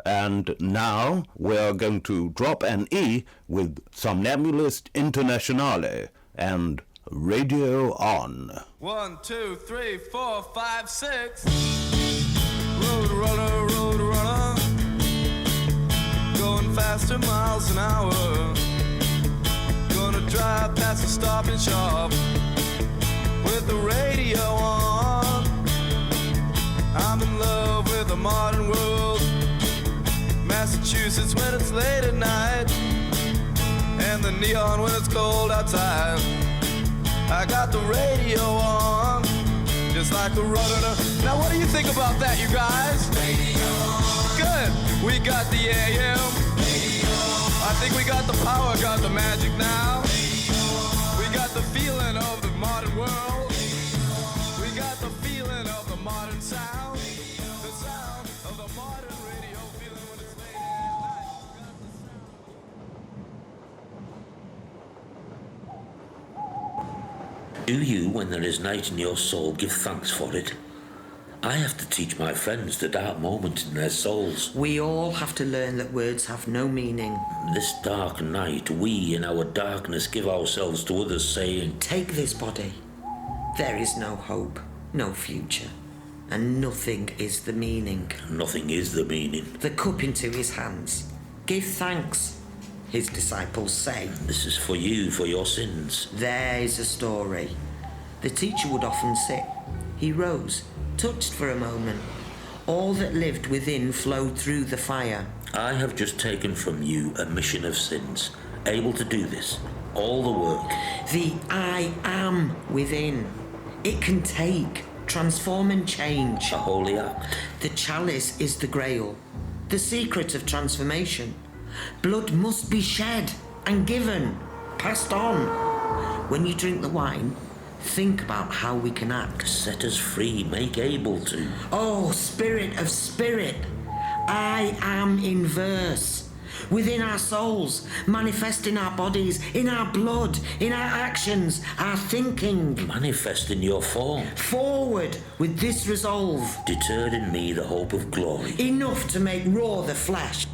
And now we're going to drop an E with Somnambulist Internationale and Radio On. 1, 2, 3, 4, 5, 6. Road runner, going faster miles an hour. Gonna drive past the Stop and Shop with the radio on. I'm in love with the modern world. Massachusetts when it's late at night, and the neon when it's cold outside. I got the radio on, just like a runner. Now what do you think about that, you guys? Radio on. Good. We got the AM. Radio on. I think we got the power, got the magic now. Radio on. We got the feeling of the modern world. Radio on. We got the feeling of the modern sound. Radio on. The sound of the modern radio feeling when it's late at night. Do you, when there is night in your soul, give thanks for it? I have to teach my friends the dark moment in their souls. We all have to learn that words have no meaning. This dark night, we in our darkness give ourselves to others, saying, take this body. There is no hope, no future, and nothing is the meaning. Nothing is the meaning. The cup into his hands. Give thanks, his disciples say. This is for you, for your sins. There is a story. The teacher would often sit. He rose, touched for a moment. All that lived within flowed through the fire. I have just taken from you a mission of sins, able to do this, all the work. The I am within. It can take, transform and change. A holy act. The chalice is the grail, the secret of transformation. Blood must be shed and given, passed on. When you drink the wine, think about how we can act. Set us free, make able to. Oh, spirit of spirit, I am in verse. Within our souls, manifest in our bodies, in our blood, in our actions, our thinking. Manifest in your form. Forward with this resolve. Deterred in me the hope of glory. Enough to make raw the flesh.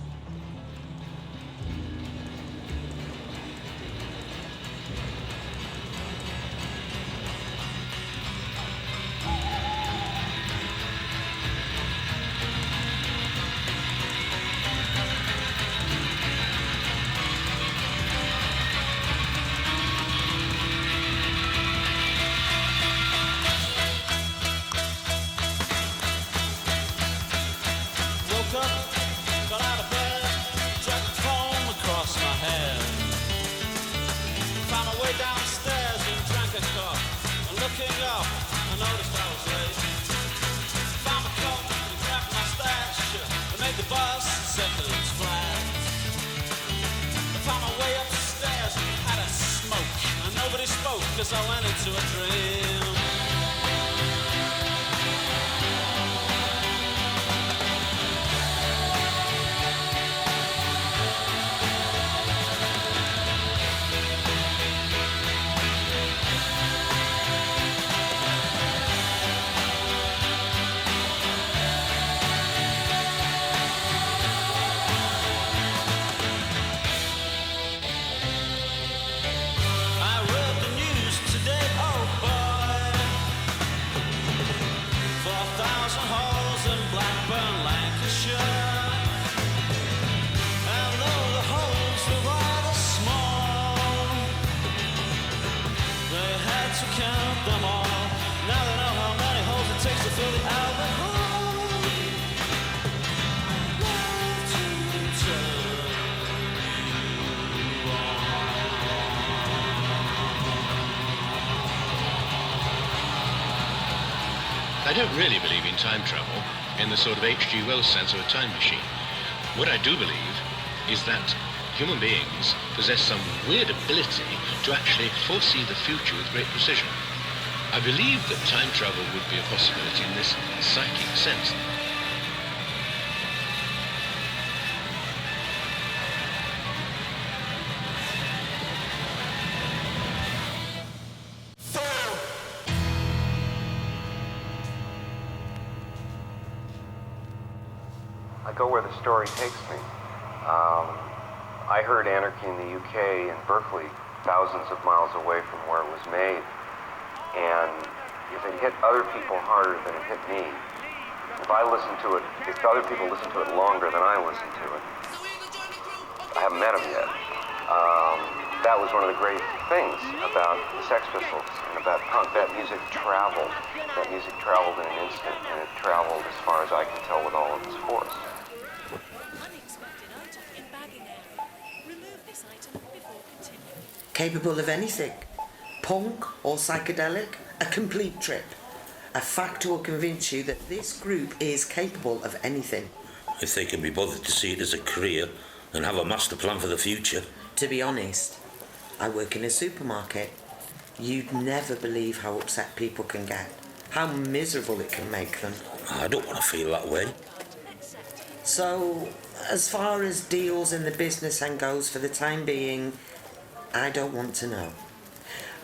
Cause I went into a dream. I don't really believe in time travel in the sort of H.G. Wells sense of a time machine. What I do believe is that human beings possess some weird ability to actually foresee the future with great precision. I believe that time travel would be a possibility in this psychic sense. I go where the story takes me. I heard Anarchy in the UK in Berkeley, thousands of miles away from where it was made. And if it hit other people harder than it hit me, if other people listen to it longer than I listen to it, I haven't met them yet. That was one of the great things about the Sex Pistols and about punk. That music traveled. That music traveled in an instant, and it traveled as far as I can tell with all of its force. Capable of anything. Punk or psychedelic, a complete trip. A fact will convince you that this group is capable of anything. If they can be bothered to see it as a career and have a master plan for the future. To be honest, I work in a supermarket. You'd never believe how upset people can get, how miserable it can make them. I don't want to feel that way. So, as far as deals in the business end goes for the time being, I don't want to know.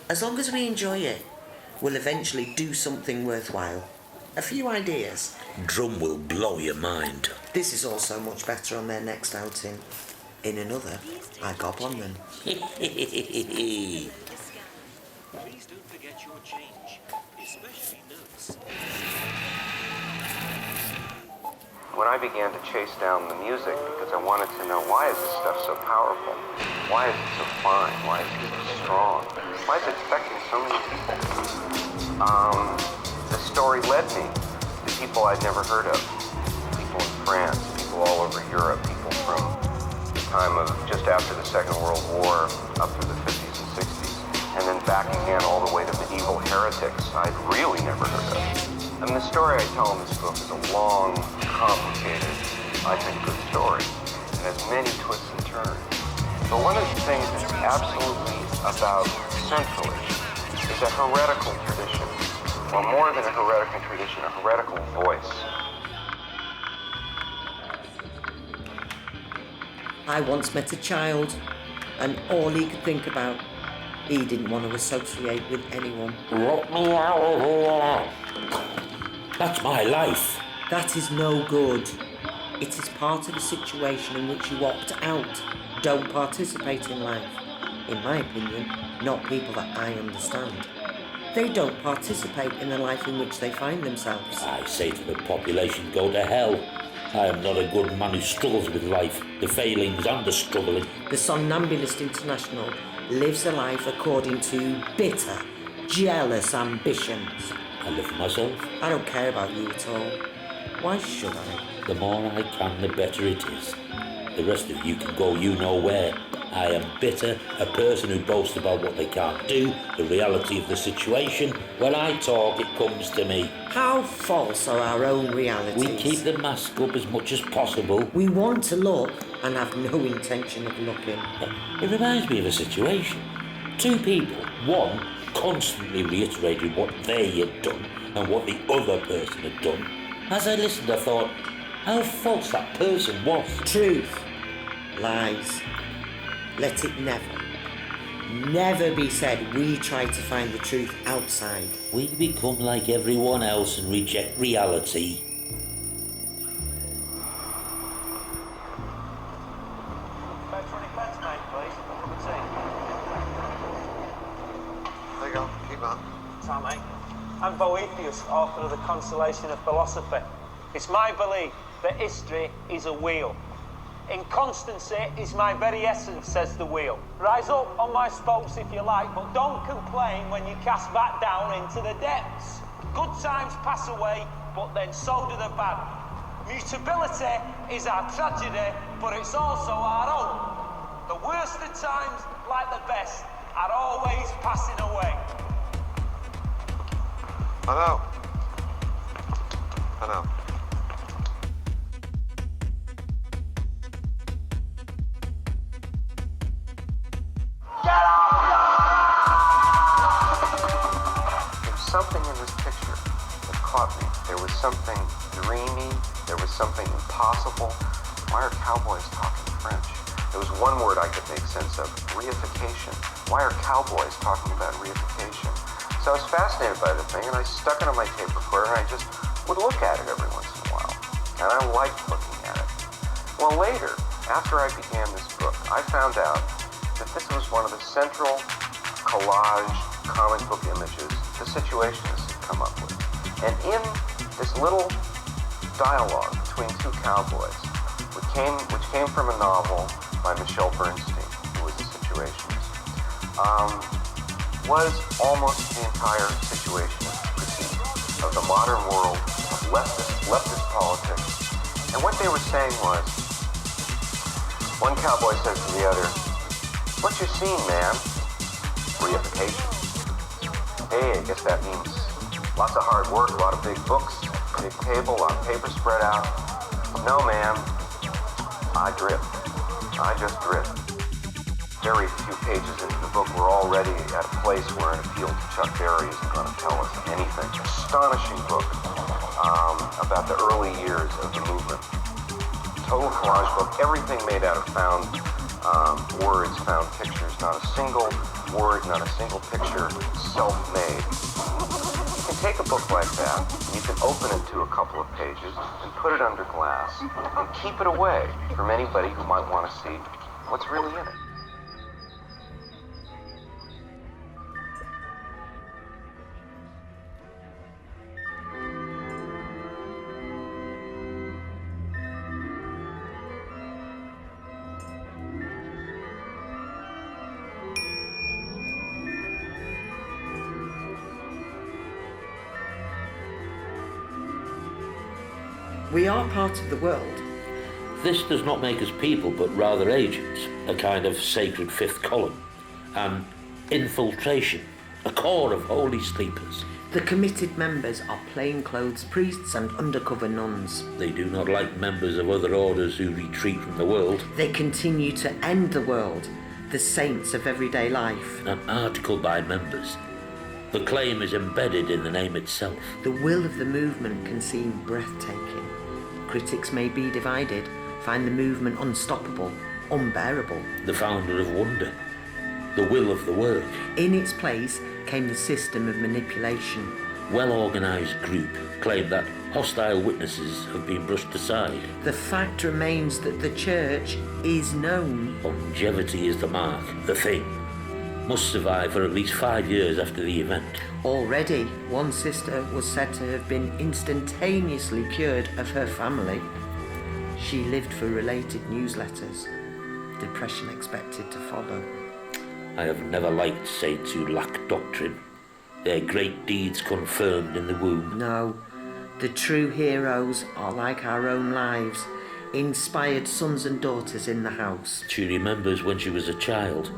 As long as we enjoy it, we'll eventually do something worthwhile. A few ideas. Drum will blow your mind. This is also much better on their next outing. In another, I gob on them. Please don't forget your change, especially notes. When I began to chase down the music, because I wanted to know, why is this stuff so powerful? Why is it so fine? Why is it so strong? Why is it affecting so many people? The story led me to people I'd never heard of. People in France, people all over Europe, people from the time of just after the Second World War up through the 50s and 60s, and then back again all the way to medieval heretics I'd really never heard of. And the story I tell in this book is a long, complicated, I think, good story. It has many twists and turns. But one of the things that's absolutely about centrally is a heretical tradition. Well, more than a heretical tradition, a heretical voice. I once met a child, and all he could think about, he didn't want to associate with anyone. Let me out of here. That's my life. That is no good. It is part of a situation in which you opt out, don't participate in life. In my opinion, not people that I understand. They don't participate in the life in which they find themselves. I say to the population, go to hell. I am not a good man who struggles with life, the failings and the struggling. The Somnambulist International lives a life according to bitter, jealous ambitions. I live for myself. I don't care about you at all. Why should I? The more I can, the better it is. The rest of you can go you know where. I am bitter, a person who boasts about what they can't do, the reality of the situation. When I talk, it comes to me. How false are our own realities? We keep the mask up as much as possible. We want to look and have no intention of looking. It reminds me of a situation. Two people, one constantly reiterated what they had done and what the other person had done. As I listened, I thought, how false that person was. Truth. Lies. Let it never be said we try to find the truth outside. We become like everyone else and reject reality. About 20 pence, mate, please. Have a tea. There you go, keep on. Time, mate. I'm Boethius, author of The Consolation of Philosophy. It's my belief that history is a wheel. Inconstancy is my very essence, says the wheel. Rise up on my spokes if you like, but don't complain when you cast back down into the depths. Good times pass away, but then so do the bad. Mutability is our tragedy, but it's also our hope. The worst of times, like the best, are always passing away. I know. Something in this picture that caught me. There was something dreamy. There was something impossible. Why are cowboys talking French? There was one word I could make sense of: reification. Why are cowboys talking about reification? So I was fascinated by the thing, and I stuck it on my tape recorder, and I just would look at it every once in a while. And I liked looking at it. Well, later, after I began this book, I found out that this was one of the central collage comic book images the Situationists had come up with. And in this little dialogue between two cowboys, which came from a novel by Michel Bernstein, who was a Situationist, was almost the entire Situationist critique of the modern world, of leftist politics. And what they were saying was, one cowboy says to the other, "What's your scene, man?" "Reification." "Hey, I guess that means lots of hard work, a lot of big books, big table, a lot of paper spread out." "No, man, I drift. I just drift." Very few pages into the book, we're already at a place where an appeal to Chuck Berry isn't going to tell us anything. Astonishing book about the early years of the movement. Total collage book, everything made out of found words, found pictures, not a single word, not a single picture, self-made. You can take a book like that, and you can open it to a couple of pages and put it under glass and keep it away from anybody who might want to see what's really in it. We are part of the world. This does not make us people, but rather agents, a kind of sacred fifth column, an infiltration, a core of holy sleepers. The committed members are plainclothes priests and undercover nuns. They do not like members of other orders who retreat from the world. They continue to end the world, the saints of everyday life. An article by members. The claim is embedded in the name itself. The will of the movement can seem breathtaking. Critics may be divided, find the movement unstoppable, unbearable. The founder of wonder. The will of the work. In its place came the system of manipulation. Well-organised group claim that hostile witnesses have been brushed aside. The fact remains that the church is known. Longevity is the mark, the thing. Must survive for at least 5 years after the event. Already, one sister was said to have been instantaneously cured of her family. She lived for related newsletters. Depression expected to follow. I have never liked saints who lack doctrine. Their great deeds confirmed in the womb. No, the true heroes are like our own lives, inspired sons and daughters in the house. She remembers when she was a child.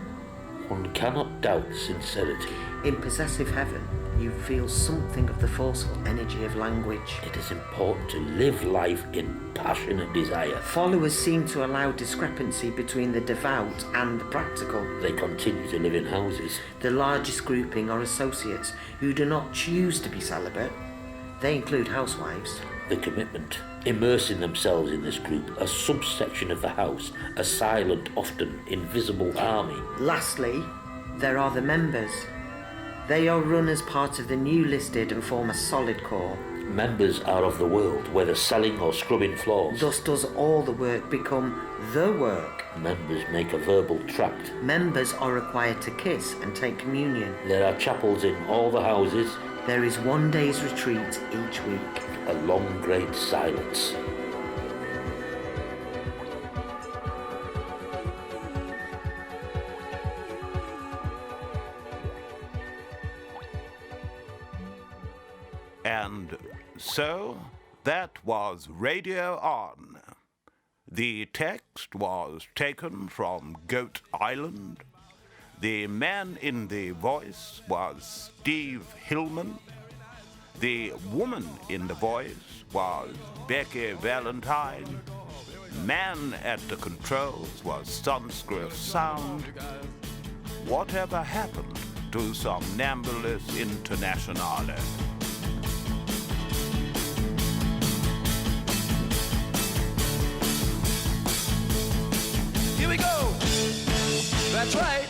One cannot doubt sincerity. In possessive heaven, you feel something of the forceful energy of language. It is important to live life in passion and desire. Followers seem to allow discrepancy between the devout and the practical. They continue to live in houses. The largest grouping are associates who do not choose to be celibate. They include housewives. The commitment, immersing themselves in this group, a subsection of the house, a silent, often invisible army. Lastly, there are the members. They are run as part of the new listed and form a solid core. Members are of the world, whether selling or scrubbing floors. Thus does all the work become the work. Members make a verbal tract. Members are required to kiss and take communion. There are chapels in all the houses. There is one day's retreat each week. A long great silence. And so that was Radio On. The text was taken from Goat Island. The man in the voice was Steve Hillman. The woman in the voice was Beki Valentine. Man at the controls was Sonskrif Sound. Whatever happened to Somnambulist Internationale? Here we go. That's right.